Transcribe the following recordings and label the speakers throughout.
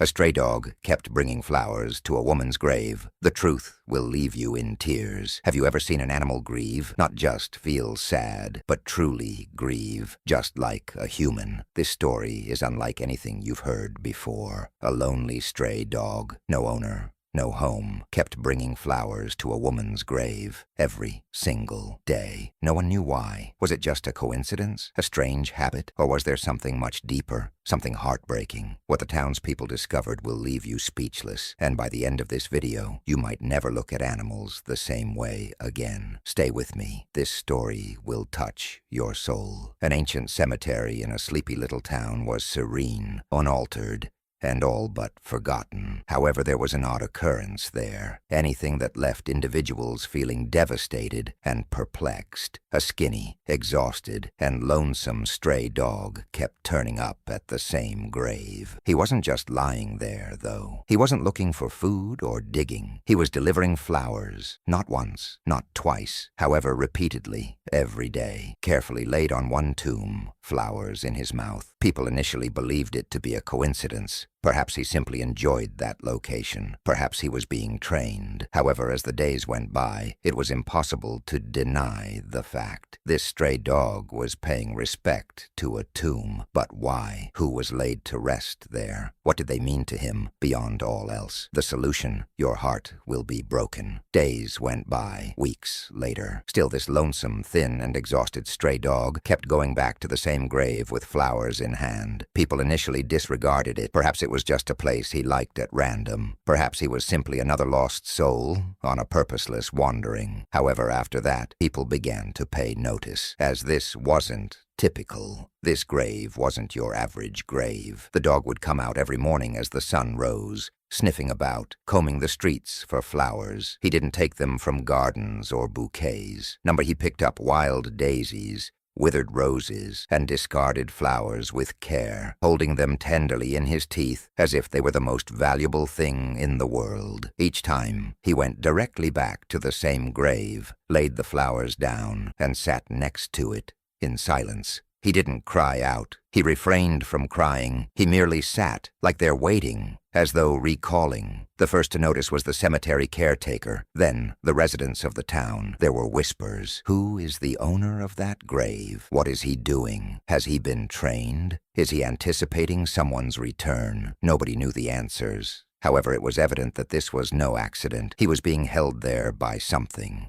Speaker 1: A stray dog kept bringing flowers to a woman's grave. The truth will leave you in tears. Have you ever seen an animal grieve? Not just feel sad, but truly grieve, just like a human. This story is unlike anything you've heard before. A lonely stray dog, no owner, no home, kept bringing flowers to a woman's grave every single day. No one knew why. Was it just a coincidence? A strange habit? Or was there something much deeper? Something heartbreaking? What the townspeople discovered will leave you speechless, and by the end of this video, you might never look at animals the same way again. Stay with me. This story will touch your soul. An ancient cemetery in a sleepy little town was serene, unaltered, and all but forgotten. However, there was an odd occurrence there. Anything that left individuals feeling devastated and perplexed. A skinny, exhausted, and lonesome stray dog kept turning up at the same grave. He wasn't just lying there, though. He wasn't looking for food or digging. He was delivering flowers, not once, not twice, however repeatedly, every day, carefully laid on one tomb, flowers in his mouth. People initially believed it to be a coincidence. Perhaps he simply enjoyed that location. Perhaps he was being trained. However, as the days went by, it was impossible to deny the fact. This stray dog was paying respect to a tomb. But why? Who was laid to rest there? What did they mean to him beyond all else? The solution: your heart will be broken. Days went by, weeks later. Still, this lonesome, thin, and exhausted stray dog kept going back to the same grave with flowers in hand. People initially disregarded it. Perhaps it was just a place he liked at random. Perhaps he was simply another lost soul on a purposeless wandering. However, after that, people began to pay notice, as this wasn't typical. This grave wasn't your average grave. The dog would come out every morning as the sun rose, sniffing about, combing the streets for flowers. He didn't take them from gardens or bouquets. He picked up wild daisies, withered roses, and discarded flowers with care, holding them tenderly in his teeth as if they were the most valuable thing in the world. Each time, he went directly back to the same grave, laid the flowers down, and sat next to it in silence. He didn't cry out. He refrained from crying. He merely sat, like they're waiting, as though recalling. The first to notice was the cemetery caretaker, then the residents of the town. There were whispers. Who is the owner of that grave? What is he doing? Has he been trained? Is he anticipating someone's return? Nobody knew the answers. However, it was evident that this was no accident. He was being held there by something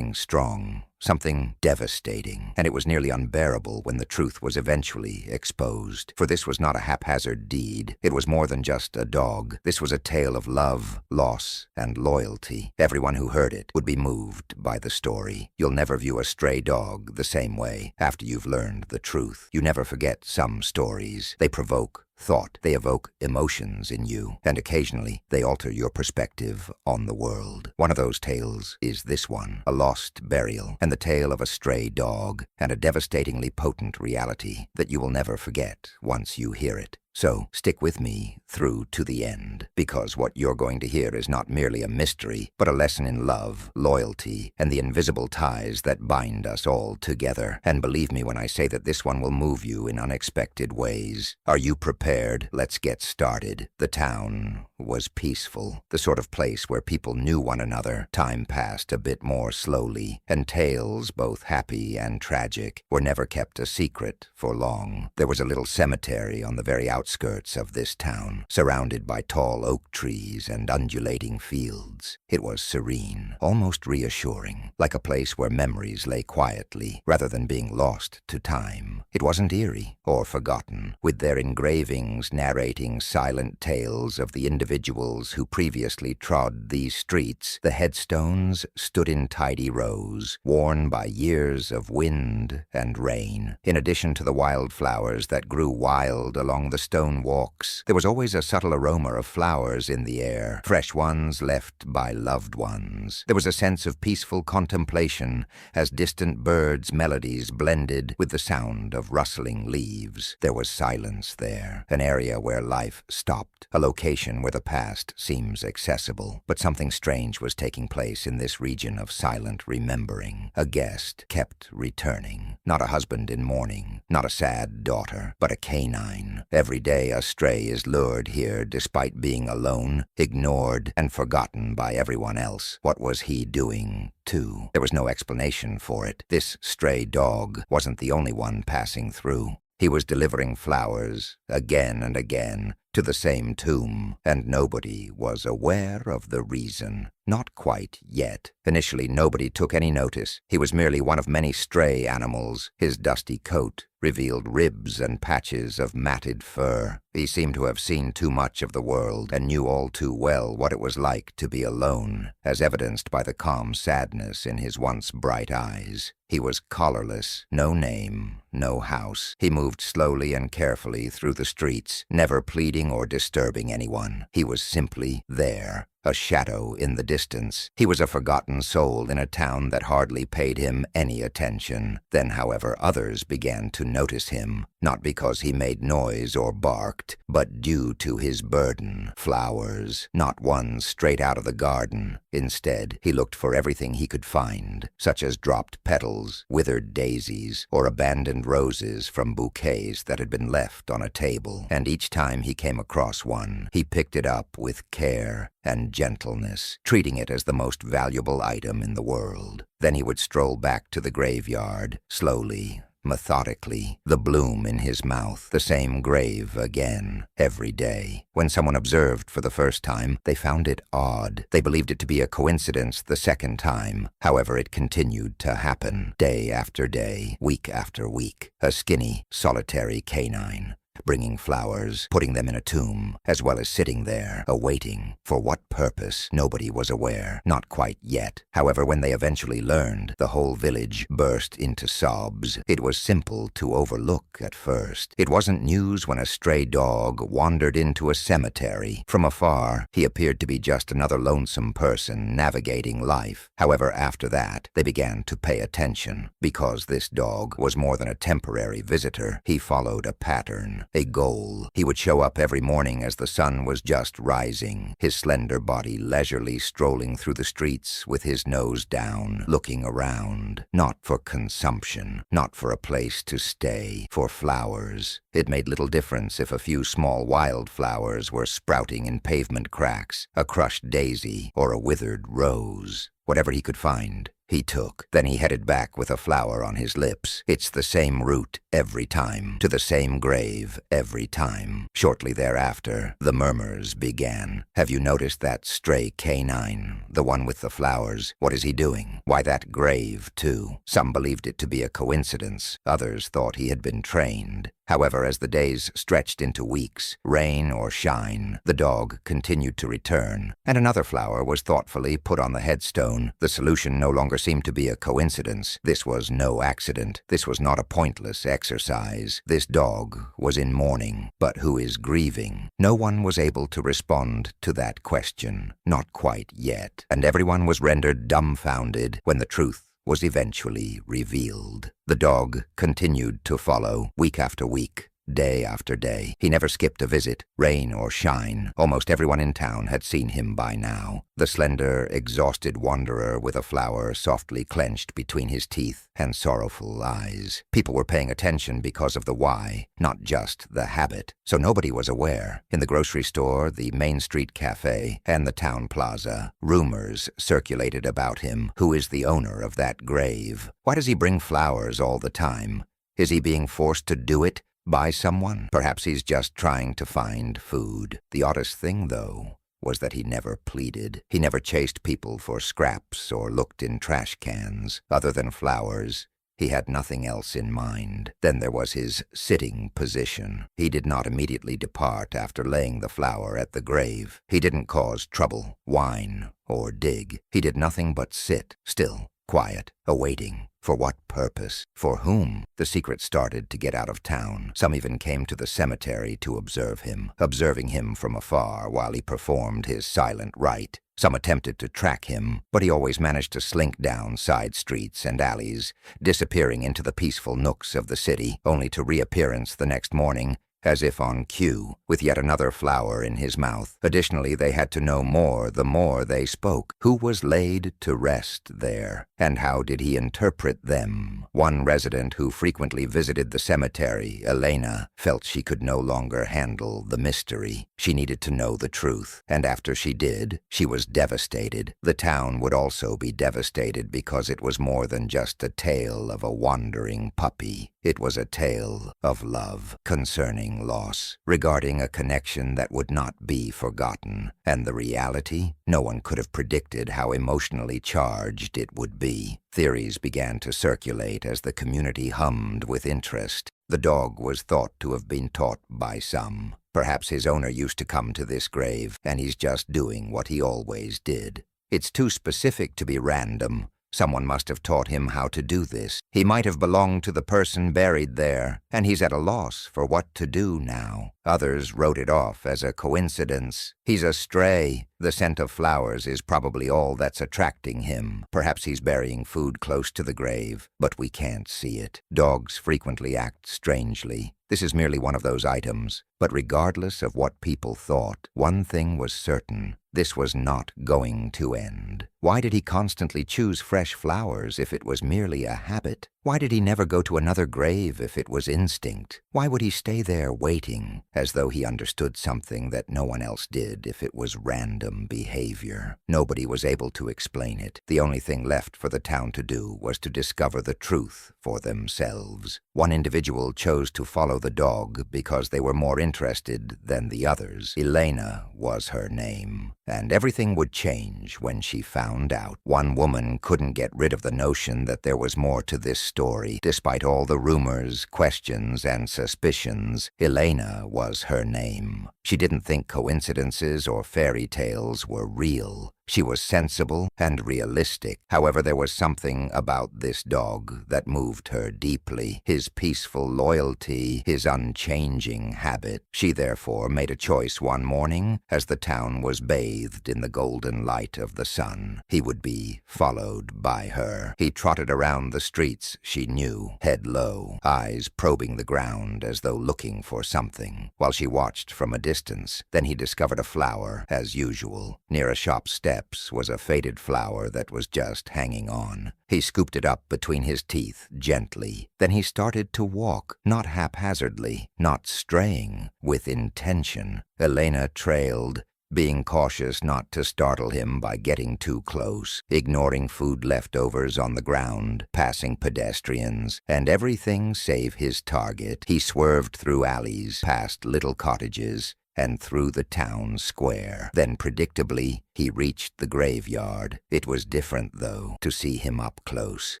Speaker 1: strong, something devastating, and it was nearly unbearable when the truth was eventually exposed. For this was not a haphazard deed. It was more than just a dog. This was a tale of love, loss, and loyalty. Everyone who heard it would be moved by the story. You'll never view a stray dog the same way after you've learned the truth. You never forget some stories. They provoke thought. They evoke emotions in you, and occasionally they alter your perspective on the world. One of those tales is this one, a lost burial, and the tale of a stray dog, and a devastatingly potent reality that you will never forget once you hear it. So stick with me through to the end, because what you're going to hear is not merely a mystery, but a lesson in love, loyalty, and the invisible ties that bind us all together. And believe me when I say that this one will move you in unexpected ways. Are you prepared? Let's get started. The town was peaceful, the sort of place where people knew one another. Time passed a bit more slowly, and tales, both happy and tragic, were never kept a secret for long. There was a little cemetery on the very outskirts of this town, surrounded by tall oak trees and undulating fields. It was serene, almost reassuring, like a place where memories lay quietly, rather than being lost to time. It wasn't eerie or forgotten, with their engravings narrating silent tales of the individuals who previously trod these streets. The headstones stood in tidy rows, worn by years of wind and rain. In addition to the wildflowers that grew wild along the stone walks, there was always a subtle aroma of flowers flowers in the air, fresh ones left by loved ones. There was a sense of peaceful contemplation as distant birds' melodies blended with the sound of rustling leaves. There was silence there, an area where life stopped, a location where the past seems accessible. But something strange was taking place in this region of silent remembering. A guest kept returning. Not a husband in mourning, not a sad daughter, but a canine. Every day a stray is lured here despite being alone, ignored, and forgotten by everyone else. What was he doing, too? There was no explanation for it. This stray dog wasn't the only one passing through. He was delivering flowers, again and again, to the same tomb, and nobody was aware of the reason. Not quite yet. Initially, nobody took any notice. He was merely one of many stray animals. His dusty coat revealed ribs and patches of matted fur. He seemed to have seen too much of the world and knew all too well what it was like to be alone, as evidenced by the calm sadness in his once bright eyes. He was collarless, no name, no house. He moved slowly and carefully through the streets, never pleading or disturbing anyone. He was simply there, a shadow in the distance. He was a forgotten soul in a town that hardly paid him any attention. Then, however, others began to notice him, not because he made noise or barked, but due to his burden. Flowers, not ones straight out of the garden. Instead, he looked for everything he could find, such as dropped petals, withered daisies, or abandoned roses from bouquets that had been left on a table. And each time he came across one, he picked it up with care and gentleness, treating it as the most valuable item in the world. Then he would stroll back to the graveyard, slowly, methodically, the bloom in his mouth, the same grave again, every day. When someone observed for the first time, they found it odd. They believed it to be a coincidence the second time. However, it continued to happen, day after day, week after week. A skinny, solitary canine, bringing flowers, putting them in a tomb, as well as sitting there, awaiting. For what purpose, nobody was aware, not quite yet. However, when they eventually learned, the whole village burst into sobs. It was simple to overlook at first. It wasn't news when a stray dog wandered into a cemetery. From afar, he appeared to be just another lonesome person navigating life. However, after that, they began to pay attention. Because this dog was more than a temporary visitor, he followed a pattern, a goal. He would show up every morning as the sun was just rising, his slender body leisurely strolling through the streets with his nose down, looking around, not for consumption, not for a place to stay, for flowers. It made little difference if a few small wildflowers were sprouting in pavement cracks, a crushed daisy, or a withered rose. Whatever he could find, he took. Then he headed back with a flower on his lips. It's the same route every time, to the same grave every time. Shortly thereafter, the murmurs began. Have you noticed that stray canine, the one with the flowers? What is he doing? Why that grave, too? Some believed it to be a coincidence. Others thought he had been trained. However, as the days stretched into weeks, rain or shine, the dog continued to return, and another flower was thoughtfully put on the headstone. The solution no longer seemed to be a coincidence. This was no accident. This was not a pointless exercise. This dog was in mourning. But who is grieving? No one was able to respond to that question. Not quite yet. And everyone was rendered dumbfounded when the truth was eventually revealed. The dog continued to follow, week after week, day after day. He never skipped a visit, rain or shine. Almost everyone in town had seen him by now. The slender, exhausted wanderer with a flower softly clenched between his teeth and sorrowful eyes. People were paying attention because of the why, not just the habit. So nobody was aware. In the grocery store, the Main Street Cafe, and the town plaza, rumors circulated about him. Who is the owner of that grave? Why does he bring flowers all the time? Is he being forced to do it by someone? Perhaps he's just trying to find food. The oddest thing, though, was that he never pleaded. He never chased people for scraps or looked in trash cans. Other than flowers, he had nothing else in mind. Then there was his sitting position. He did not immediately depart after laying the flower at the grave. He didn't cause trouble, whine, or dig. He did nothing but sit, still, quiet, awaiting. For what purpose? For whom? The secret started to get out of town. Some even came to the cemetery to observe him, observing him from afar while he performed his silent rite. Some attempted to track him, but he always managed to slink down side streets and alleys, disappearing into the peaceful nooks of the city, only to reappearance the next morning, as if on cue, with yet another flower in his mouth. Additionally, they had to know more the more they spoke. Who was laid to rest there, and how did he interpret them? One resident who frequently visited the cemetery, Elena, felt she could no longer handle the mystery. She needed to know the truth, and after she did, she was devastated. The town would also be devastated because it was more than just a tale of a wandering puppy. It was a tale of love, concerning loss, regarding a connection that would not be forgotten. And the reality? No one could have predicted how emotionally charged it would be. Theories began to circulate as the community hummed with interest. The dog was thought to have been taught by some. Perhaps his owner used to come to this grave, and he's just doing what he always did. It's too specific to be random. Someone must have taught him how to do this. He might have belonged to the person buried there, and he's at a loss for what to do now. Others wrote it off as a coincidence. He's a stray. The scent of flowers is probably all that's attracting him. Perhaps he's burying food close to the grave, but we can't see it. Dogs frequently act strangely. This is merely one of those items. But regardless of what people thought, one thing was certain. This was not going to end. Why did he constantly choose fresh flowers if it was merely a habit? Why did he never go to another grave if it was instinct? Why would he stay there waiting, as though he understood something that no one else did if it was random behavior? Nobody was able to explain it. The only thing left for the town to do was to discover the truth for themselves. One individual chose to follow the dog because they were more interested than the others. Elena was her name, and everything would change when she found out. One woman couldn't get rid of the notion that there was more to this story. Despite all the rumors, questions, and suspicions, Elena was her name. She didn't think coincidences or fairy tales were real. She was sensible and realistic. However, there was something about this dog that moved her deeply. His peaceful loyalty, his unchanging habit. She therefore made a choice one morning as the town was bathed in the golden light of the sun. He would be followed by her. He trotted around the streets she knew, head low, eyes probing the ground as though looking for something, while she watched from a distance. Then he discovered a flower, as usual. Near a shop steps was a faded flower that was just hanging on. He scooped it up between his teeth, gently. Then he started to walk, not haphazardly, not straying, with intention. Elena trailed, being cautious not to startle him by getting too close, ignoring food leftovers on the ground, passing pedestrians, and everything save his target. He swerved through alleys, past little cottages, and through the town square. Then, predictably, he reached the graveyard. It was different, though, to see him up close.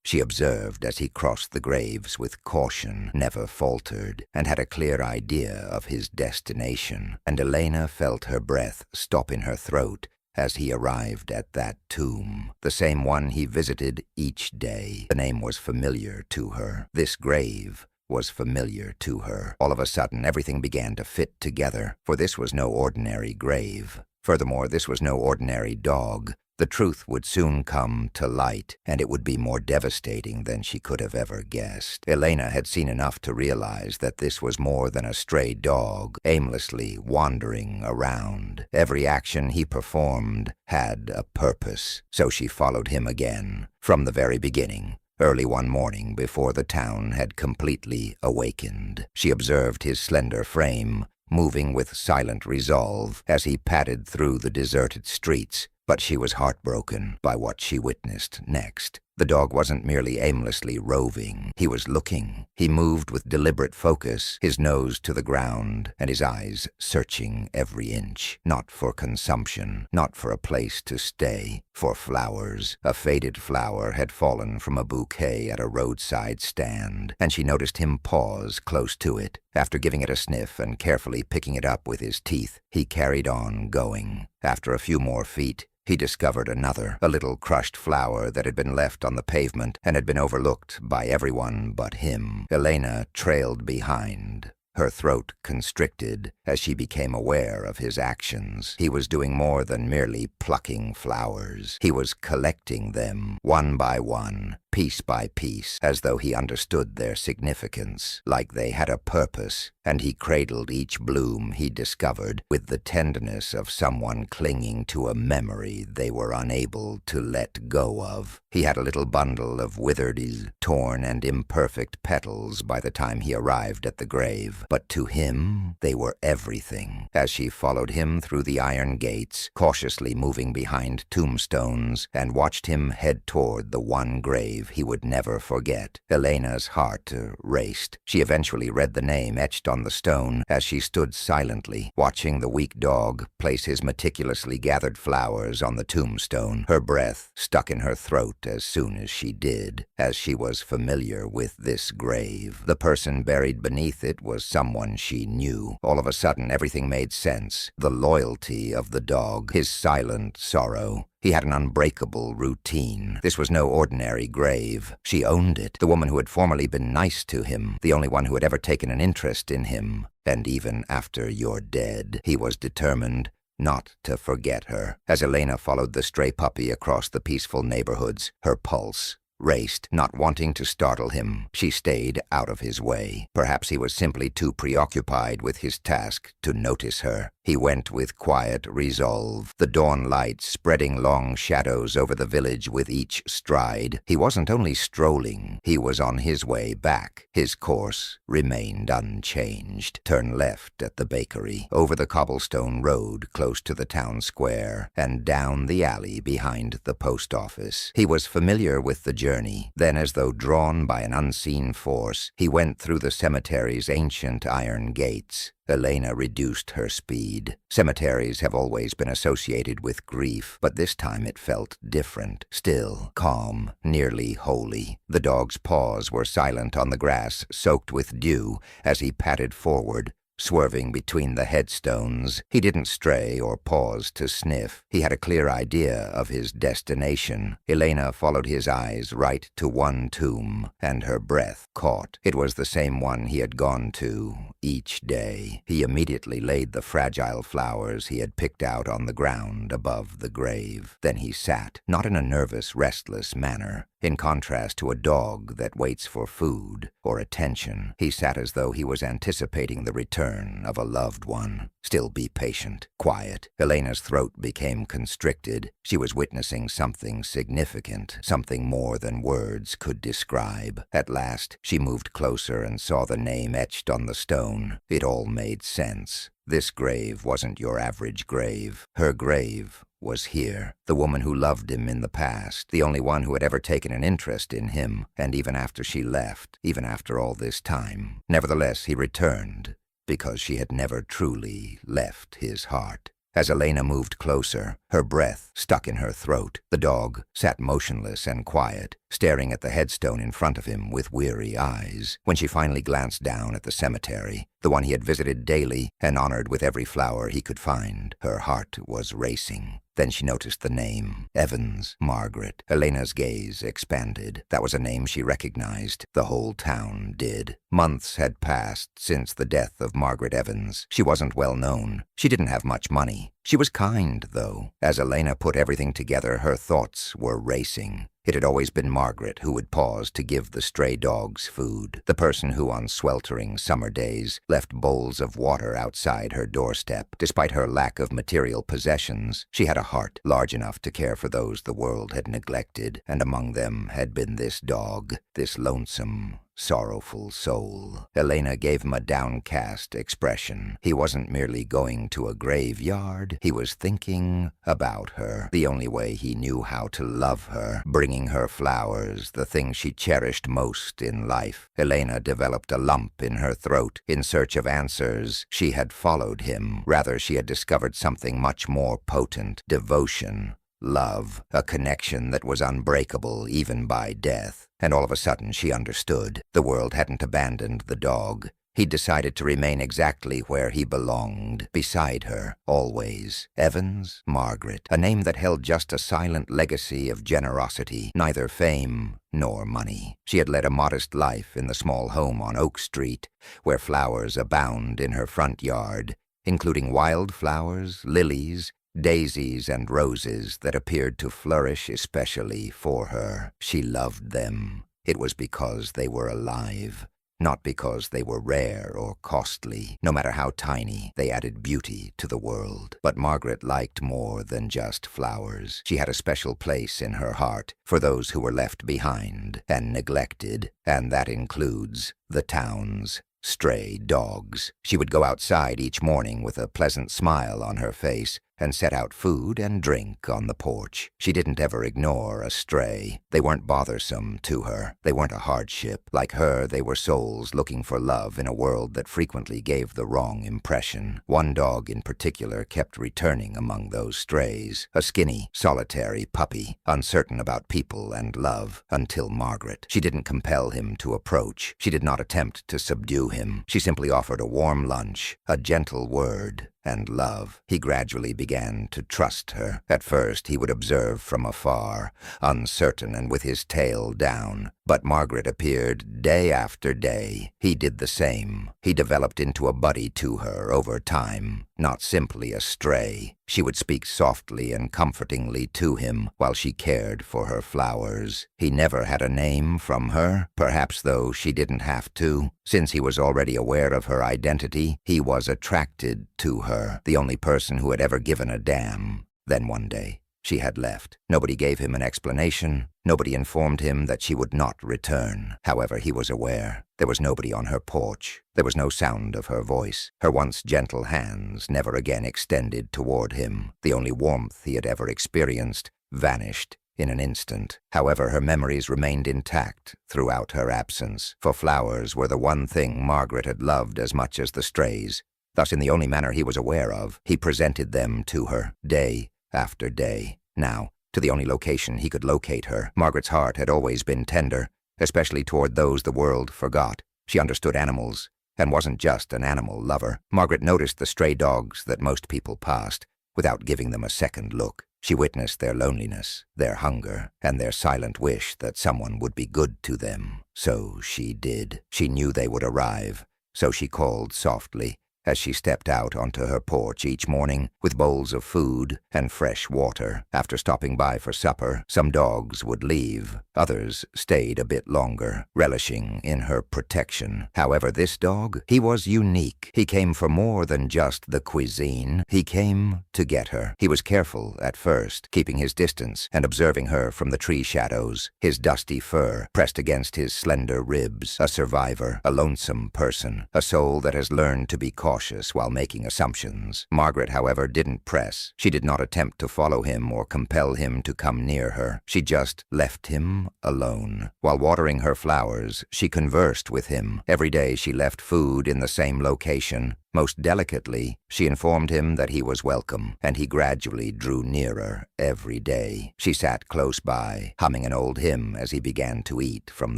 Speaker 1: She observed as he crossed the graves with caution, never faltered, and had a clear idea of his destination. And Elena felt her breath stop in her throat as he arrived at that tomb, the same one he visited each day. The name was familiar to her. This grave was familiar to her. All of a sudden, everything began to fit together, for this was no ordinary grave. Furthermore, this was no ordinary dog. The truth would soon come to light, and it would be more devastating than she could have ever guessed. Elena had seen enough to realize that this was more than a stray dog, aimlessly wandering around. Every action he performed had a purpose, so she followed him again, from the very beginning. Early one morning, before the town had completely awakened, she observed his slender frame, moving with silent resolve as he padded through the deserted streets. But she was heartbroken by what she witnessed next. The dog wasn't merely aimlessly roving. He was looking. He moved with deliberate focus, his nose to the ground, and his eyes searching every inch. Not for consumption, not for a place to stay, for flowers. A faded flower had fallen from a bouquet at a roadside stand, and she noticed him pause close to it. After giving it a sniff and carefully picking it up with his teeth, he carried on going. After a few more feet, he discovered another, a little crushed flower that had been left on the pavement and had been overlooked by everyone but him. Elena trailed behind, her throat constricted as she became aware of his actions. He was doing more than merely plucking flowers. He was collecting them, one by one, piece by piece, as though he understood their significance, like they had a purpose, and he cradled each bloom he discovered with the tenderness of someone clinging to a memory they were unable to let go of. He had a little bundle of withered, torn and imperfect petals by the time he arrived at the grave, but to him they were everything. As she followed him through the iron gates, cautiously moving behind tombstones, and watched him head toward the one grave he would never forget, Elena's heart raced. She eventually read the name etched on the stone as she stood silently, watching the weak dog place his meticulously gathered flowers on the tombstone, her breath stuck in her throat as soon as she did, as she was familiar with this grave. The person buried beneath it was someone she knew. All of a sudden, everything made sense. The loyalty of the dog, his silent sorrow. He had an unbreakable routine. This was no ordinary grave. She owned it, the woman who had formerly been nice to him, the only one who had ever taken an interest in him. And even after you're dead, he was determined not to forget her. As Elena followed the stray puppy across the peaceful neighborhoods, her pulse raced. Not wanting to startle him, she stayed out of his way. Perhaps he was simply too preoccupied with his task to notice her. He went with quiet resolve, the dawn light spreading long shadows over the village with each stride. He wasn't only strolling, he was on his way back. His course remained unchanged. Turn left at the bakery, over the cobblestone road close to the town square, and down the alley behind the post office. He was familiar with the journey. Then, as though drawn by an unseen force, he went through the cemetery's ancient iron gates. Elena reduced her speed. Cemeteries have always been associated with grief, but this time it felt different. Still, calm, nearly holy. The dog's paws were silent on the grass, soaked with dew, as he padded forward, swerving between the headstones. He didn't stray or pause to sniff. He had a clear idea of his destination. Elena followed his eyes right to one tomb, and her breath caught. It was the same one he had gone to each day. He immediately laid the fragile flowers he had picked out on the ground above the grave. Then he sat, not in a nervous, restless manner. In contrast to a dog that waits for food or attention, he sat as though he was anticipating the return of a loved one. Still be patient, quiet. Elena's throat became constricted. She was witnessing something significant, something more than words could describe. At last, she moved closer and saw the name etched on the stone. It all made sense. This grave wasn't your average grave. Her grave was here. The woman who loved him in the past, the only one who had ever taken an interest in him, and even after she left, even after all this time. Nevertheless, he returned, because she had never truly left his heart. As Elena moved closer, her breath stuck in her throat. The dog sat motionless and quiet, staring at the headstone in front of him with weary eyes. When she finally glanced down at the cemetery, the one he had visited daily and honored with every flower he could find, her heart was racing. Then she noticed the name, Evans, Margaret. Elena's gaze expanded. That was a name she recognized. The whole town did. Months had passed since the death of Margaret Evans. She wasn't well known. She didn't have much money. She was kind, though. As Elena put everything together, her thoughts were racing. It had always been Margaret who would pause to give the stray dogs food, the person who on sweltering summer days left bowls of water outside her doorstep. Despite her lack of material possessions, she had a heart large enough to care for those the world had neglected, and among them had been this dog, this lonesome, sorrowful soul. Elena gave him a downcast expression. He wasn't merely going to a graveyard. He was thinking about her, the only way he knew how to love her, bringing her flowers, the thing she cherished most in life. Elena developed a lump in her throat. In search of answers, she had followed him. Rather, she had discovered something much more potent: devotion. Love, a connection that was unbreakable even by death. And all of a sudden she understood. The world hadn't abandoned the dog. He'd decided to remain exactly where he belonged, beside her, always. Evans, Margaret, a name that held just a silent legacy of generosity, neither fame nor money. She had led a modest life in the small home on Oak Street, where flowers abound in her front yard, including wildflowers, lilies, daisies, and roses that appeared to flourish especially for her. She loved them. It was because they were alive, not because they were rare or costly. No matter how tiny, they added beauty to the world. But Margaret liked more than just flowers. She had a special place in her heart for those who were left behind and neglected, and that includes the town's stray dogs. She would go outside each morning with a pleasant smile on her face and set out food and drink on the porch. She didn't ever ignore a stray. They weren't bothersome to her. They weren't a hardship. Like her, they were souls looking for love in a world that frequently gave the wrong impression. One dog in particular kept returning among those strays, a skinny, solitary puppy, uncertain about people and love, until Margaret. She didn't compel him to approach. She did not attempt to subdue him. She simply offered a warm lunch, a gentle word, and love. He gradually began to trust her. At first, he would observe from afar, uncertain and with his tail down. But Margaret appeared day after day. He did the same. He developed into a buddy to her over time, not simply a stray. She would speak softly and comfortingly to him while she cared for her flowers. He never had a name from her, perhaps though she didn't have to. Since he was already aware of her identity, he was attracted to her, the only person who had ever given a damn. Then one day, she had left. Nobody gave him an explanation. Nobody informed him that she would not return. However, he was aware. There was nobody on her porch. There was no sound of her voice. Her once gentle hands never again extended toward him. The only warmth he had ever experienced vanished in an instant. However, her memories remained intact throughout her absence, for flowers were the one thing Margaret had loved as much as the strays. Thus, in the only manner he was aware of, he presented them to her, day after day. Now, to the only location he could locate her, Margaret's heart had always been tender, especially toward those the world forgot. She understood animals, and wasn't just an animal lover. Margaret noticed the stray dogs that most people passed, without giving them a second look. She witnessed their loneliness, their hunger, and their silent wish that someone would be good to them. So she did. She knew they would arrive, so she called softly, as she stepped out onto her porch each morning with bowls of food and fresh water. After stopping by for supper, some dogs would leave. Others stayed a bit longer, relishing in her protection. However, this dog, he was unique. He came for more than just the cuisine. He came to get her. He was careful at first, keeping his distance and observing her from the tree shadows, his dusty fur pressed against his slender ribs. A survivor, a lonesome person, a soul that has learned to be cautious while making assumptions. Margaret, however, didn't press. She did not attempt to follow him or compel him to come near her. She just left him alone. While watering her flowers, she conversed with him. Every day she left food in the same location. Most delicately, she informed him that he was welcome, and he gradually drew nearer every day. She sat close by, humming an old hymn as he began to eat from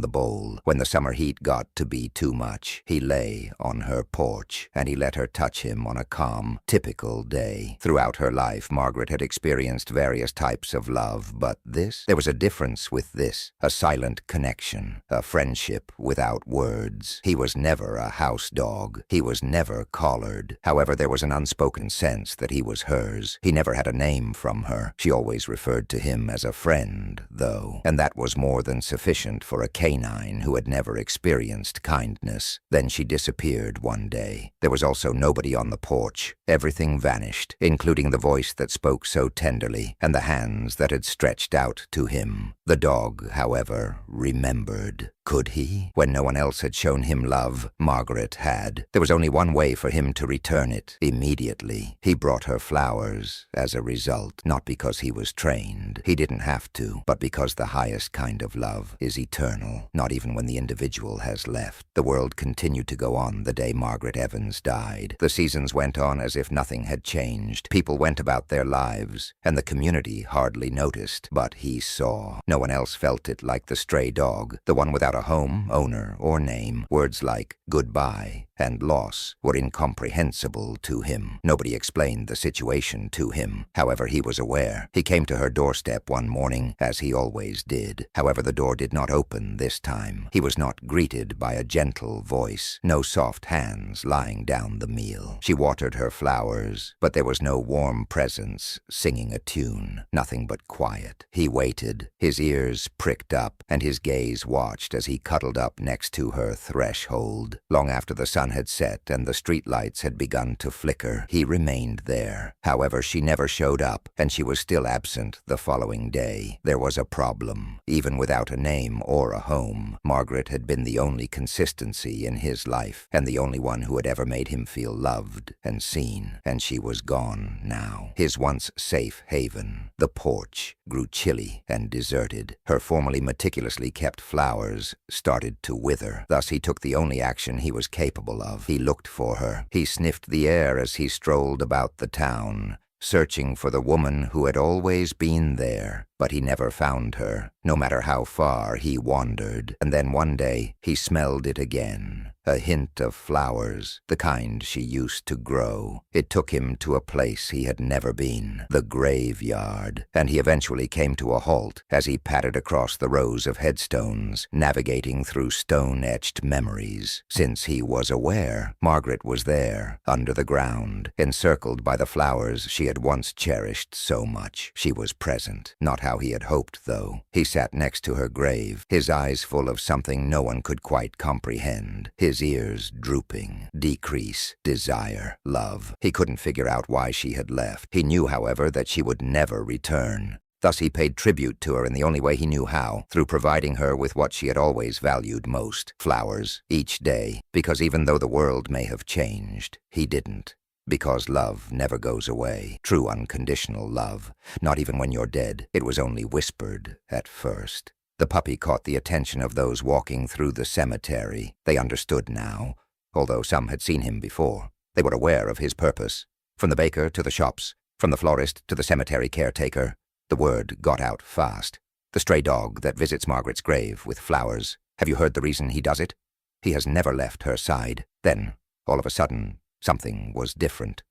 Speaker 1: the bowl. When the summer heat got to be too much, he lay on her porch, and he let her touch him on a calm, typical day. Throughout her life, Margaret had experienced various types of love, but there was a difference with this, a silent connection, a friendship without words. He was never a house dog. He was never collared. However, there was an unspoken sense that he was hers. He never had a name from her. She always referred to him as a friend, though, and that was more than sufficient for a canine who had never experienced kindness. Then she disappeared one day. There was also nobody on the porch. Everything vanished, including the voice that spoke so tenderly and the hands that had stretched out to him. The dog, however, remembered. Could he? When no one else had shown him love, Margaret had. There was only one way for him to return it, immediately. He brought her flowers as a result, not because he was trained. He didn't have to, but because the highest kind of love is eternal, not even when the individual has left. The world continued to go on the day Margaret Evans died. The seasons went on as if nothing had changed. People went about their lives, and the community hardly noticed, but he saw. No one else felt it like the stray dog, the one without a home, owner, or name. Words like goodbye, and loss were incomprehensible to him. Nobody explained the situation to him. However, he was aware. He came to her doorstep one morning, as he always did. However, the door did not open this time. He was not greeted by a gentle voice, no soft hands lying down the meal. She watered her flowers, but there was no warm presence singing a tune, nothing but quiet. He waited, his ears pricked up, and his gaze watched as he cuddled up next to her threshold. Long after the sun had set and the streetlights had begun to flicker, he remained there. However, she never showed up, and she was still absent the following day. There was a problem. Even without a name or a home, Margaret had been the only consistency in his life, and the only one who had ever made him feel loved and seen, and she was gone now. His once safe haven, the porch, grew chilly and deserted. Her formerly meticulously kept flowers started to wither. Thus he took the only action he was capable of. He looked for her. He sniffed the air as he strolled about the town, searching for the woman who had always been there. But he never found her, no matter how far he wandered. And then one day he smelled it again, a hint of flowers, the kind she used to grow. It took him to a place he had never been, the graveyard, and he eventually came to a halt as he padded across the rows of headstones, navigating through stone-etched memories. Since he was aware, Margaret was there, under the ground, encircled by the flowers she had once cherished so much. She was present, not how he had hoped, though. He sat next to her grave, his eyes full of something no one could quite comprehend, his ears drooping. Decrease, desire, love. He couldn't figure out why she had left. He knew, however, that she would never return. Thus he paid tribute to her in the only way he knew how, through providing her with what she had always valued most, flowers, each day, because even though the world may have changed, he didn't. Because love never goes away. True unconditional love. Not even when you're dead. It was only whispered at first. The puppy caught the attention of those walking through the cemetery. They understood now, although some had seen him before. They were aware of his purpose. From the baker to the shops, from the florist to the cemetery caretaker, the word got out fast. The stray dog that visits Margaret's grave with flowers. Have you heard the reason he does it? He has never left her side. Then, all of a sudden, something was different.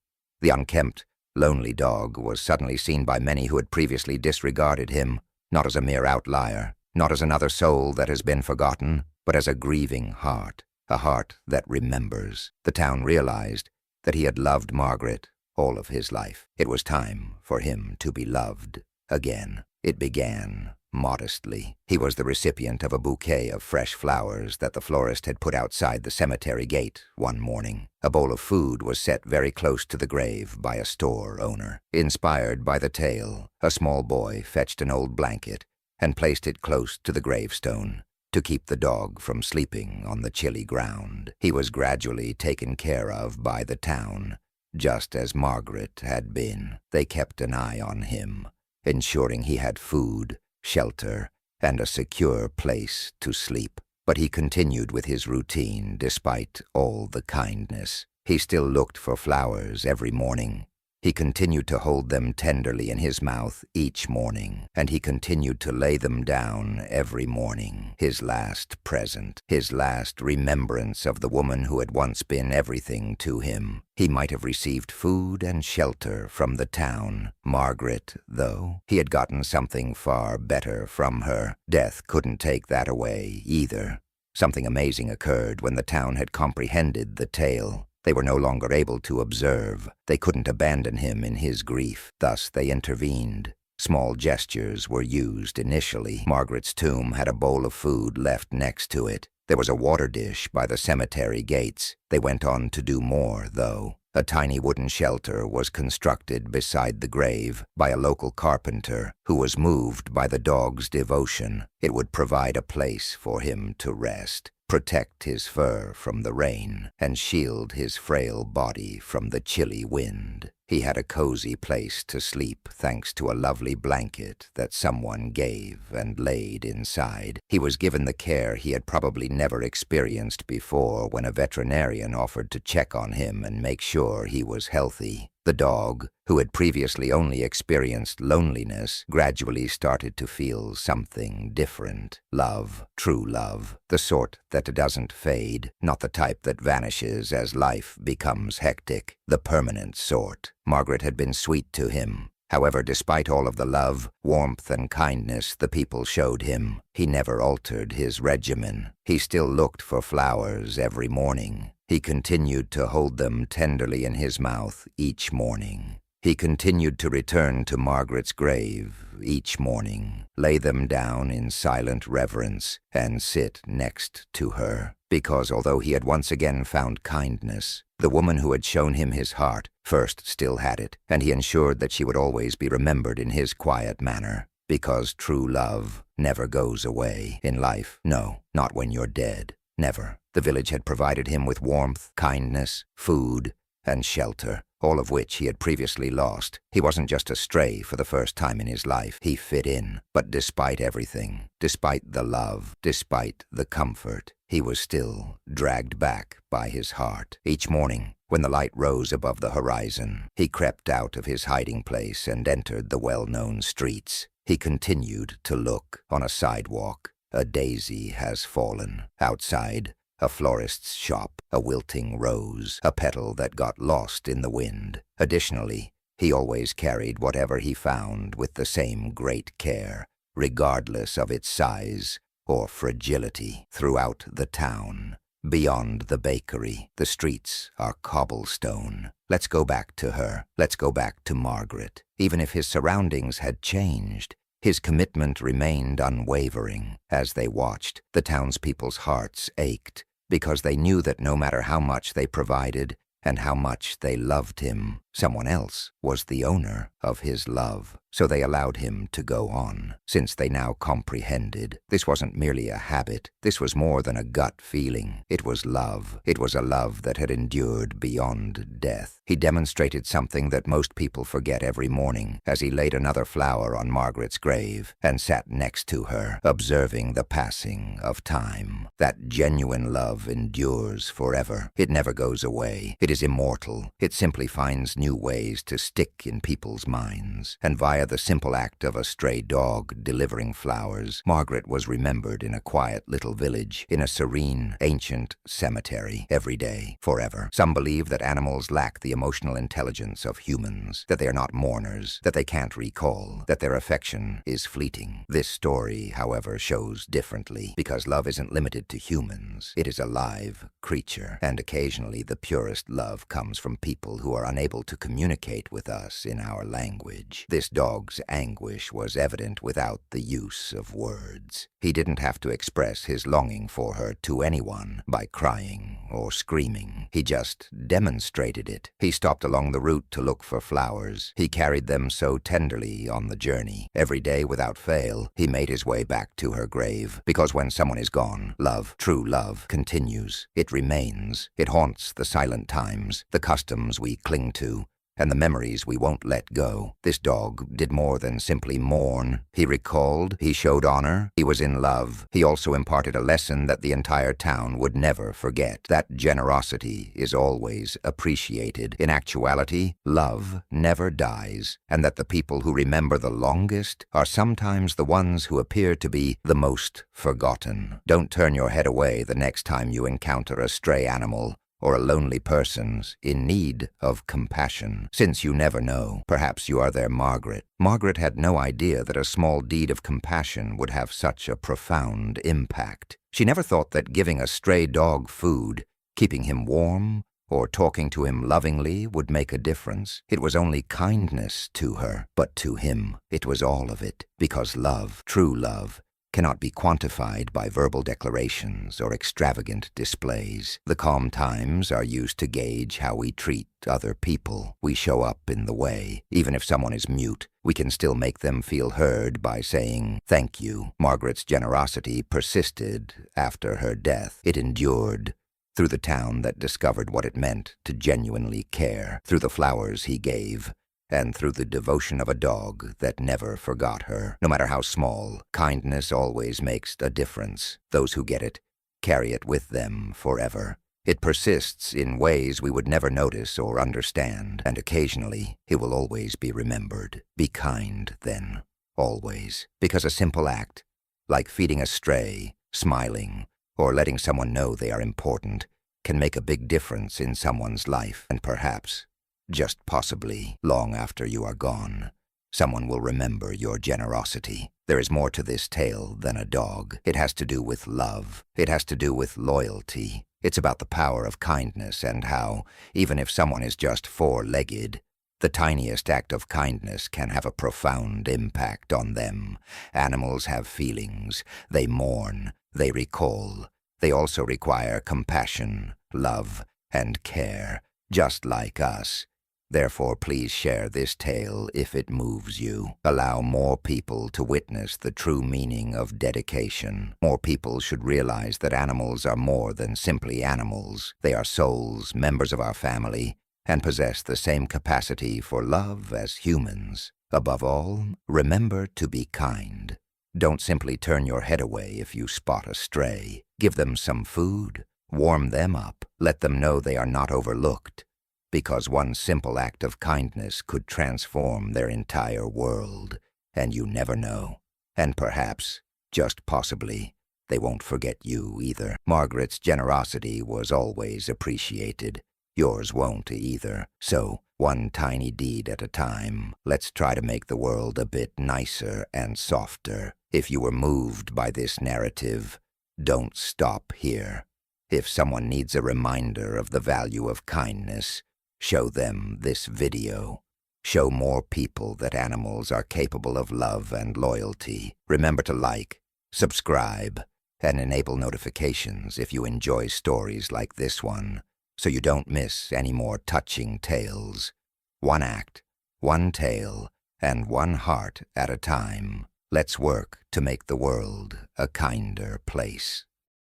Speaker 1: The unkempt, lonely dog was suddenly seen by many who had previously disregarded him, not as a mere outlier, not as another soul that has been forgotten, but as a grieving heart, a heart that remembers. The town realized that he had loved Margaret all of his life. It was time for him to be loved again. It began modestly. He was the recipient of a bouquet of fresh flowers that the florist had put outside the cemetery gate one morning. A bowl of food was set very close to the grave by a store owner. Inspired by the tale, a small boy fetched an old blanket and placed it close to the gravestone to keep the dog from sleeping on the chilly ground. He was gradually taken care of by the town, just as Margaret had been. They kept an eye on him, ensuring he had food, shelter, and a secure place to sleep. But he continued with his routine despite all the kindness. He still looked for flowers every morning. He continued to hold them tenderly in his mouth each morning, and he continued to lay them down every morning. His last present, his last remembrance of the woman who had once been everything to him. He might have received food and shelter from the town. Margaret, though, he had gotten something far better from her. Death couldn't take that away either. Something amazing occurred when the town had comprehended the tale. They were no longer able to observe. They couldn't abandon him in his grief. Thus they intervened. Small gestures were used initially. Margaret's tomb had a bowl of food left next to it. There was a water dish by the cemetery gates. They went on to do more, though. A tiny wooden shelter was constructed beside the grave by a local carpenter who was moved by the dog's devotion. It would provide a place for him to rest, protect his fur from the rain, and shield his frail body from the chilly wind. He had a cozy place to sleep thanks to a lovely blanket that someone gave and laid inside. He was given the care he had probably never experienced before when a veterinarian offered to check on him and make sure he was healthy. The dog, who had previously only experienced loneliness, gradually started to feel something different. Love, true love, the sort that doesn't fade, not the type that vanishes as life becomes hectic, the permanent sort. Margaret had been sweet to him. However, despite all of the love, warmth, and kindness the people showed him, he never altered his regimen. He still looked for flowers every morning. He continued to hold them tenderly in his mouth each morning. He continued to return to Margaret's grave each morning, lay them down in silent reverence, and sit next to her. Because although he had once again found kindness, the woman who had shown him his heart first still had it, and he ensured that she would always be remembered in his quiet manner. Because true love never goes away in life. No, not when you're dead. Never. The village had provided him with warmth, kindness, food, and shelter, all of which he had previously lost. He wasn't just a stray for the first time in his life. He fit in. But despite everything, despite the love, despite the comfort, he was still dragged back by his heart. Each morning, when the light rose above the horizon, he crept out of his hiding place and entered the well-known streets. He continued to look. On a sidewalk, a daisy has fallen. Outside, a florist's shop, a wilting rose, a petal that got lost in the wind. Additionally, he always carried whatever he found with the same great care, regardless of its size or fragility. Throughout the town, beyond the bakery, the streets are cobblestone. Let's go back to her. Let's go back to Margaret. Even if his surroundings had changed, his commitment remained unwavering. As they watched, the townspeople's hearts ached, because they knew that no matter how much they provided and how much they loved him, someone else was the owner of his love. So they allowed him to go on, since they now comprehended this wasn't merely a habit. This was more than a gut feeling. It was love. It was a love that had endured beyond death. He demonstrated something that most people forget every morning as he laid another flower on Margaret's grave and sat next to her, observing the passing of time. That genuine love endures forever. It never goes away. It is immortal. It simply finds new ways to stick in people's minds. And via the simple act of a stray dog delivering flowers, Margaret was remembered in a quiet little village, in a serene, ancient cemetery, every day, forever. Some believe that animals lack the emotional intelligence of humans, that they are not mourners, that they can't recall, that their affection is fleeting. This story, however, shows differently, because love isn't limited to humans. It is a live creature, and occasionally the purest love comes from people who are unable to communicate with us in our language. This dog's anguish was evident without the use of words. He didn't have to express his longing for her to anyone by crying or screaming. He just demonstrated it. He stopped along the route to look for flowers. He carried them so tenderly on the journey. Every day, without fail, he made his way back to her grave. Because when someone is gone, love, true love, continues. It remains. It haunts the silent times, the customs we cling to, and the memories we won't let go. This dog did more than simply mourn. He recalled, he showed honor, he was in love. He also imparted a lesson that the entire town would never forget. That generosity is always appreciated. In actuality, love never dies, and that the people who remember the longest are sometimes the ones who appear to be the most forgotten. Don't turn your head away the next time you encounter a stray animal or a lonely person's in need of compassion, since you never know. Perhaps you are their Margaret. Margaret had no idea that a small deed of compassion would have such a profound impact. She never thought that giving a stray dog food, keeping him warm, or talking to him lovingly would make a difference. It was only kindness to her, but to him it was all of it, because love, true love, cannot be quantified by verbal declarations or extravagant displays. The calm times are used to gauge how we treat other people. We show up in the way. Even if someone is mute, we can still make them feel heard by saying, "Thank you." Margaret's generosity persisted after her death. It endured through the town that discovered what it meant to genuinely care, through the flowers he gave, and through the devotion of a dog that never forgot her. No matter how small, kindness always makes a difference. Those who get it carry it with them forever. It persists in ways we would never notice or understand, and occasionally it will always be remembered. Be kind, then, always, because a simple act, like feeding a stray, smiling, or letting someone know they are important, can make a big difference in someone's life, and perhaps, just possibly, long after you are gone, someone will remember your generosity. There is more to this tale than a dog. It has to do with love. It has to do with loyalty. It's about the power of kindness and how, even if someone is just four-legged, the tiniest act of kindness can have a profound impact on them. Animals have feelings. They mourn. They recall. They also require compassion, love, and care, just like us. Therefore, please share this tale if it moves you. Allow more people to witness the true meaning of dedication. More people should realize that animals are more than simply animals. They are souls, members of our family, and possess the same capacity for love as humans. Above all, remember to be kind. Don't simply turn your head away if you spot a stray. Give them some food, warm them up, let them know they are not overlooked, because one simple act of kindness could transform their entire world, and you never know. And perhaps, just possibly, they won't forget you either. Margaret's generosity was always appreciated. Yours won't either. So, one tiny deed at a time, let's try to make the world a bit nicer and softer. If you were moved by this narrative, don't stop here. If someone needs a reminder of the value of kindness, show them this video. Show more people that animals are capable of love and loyalty. Remember to like, subscribe, and enable notifications if you enjoy stories like this one, so you don't miss any more touching tales. One act, one tale, and one heart at a time. Let's work to make the world a kinder place.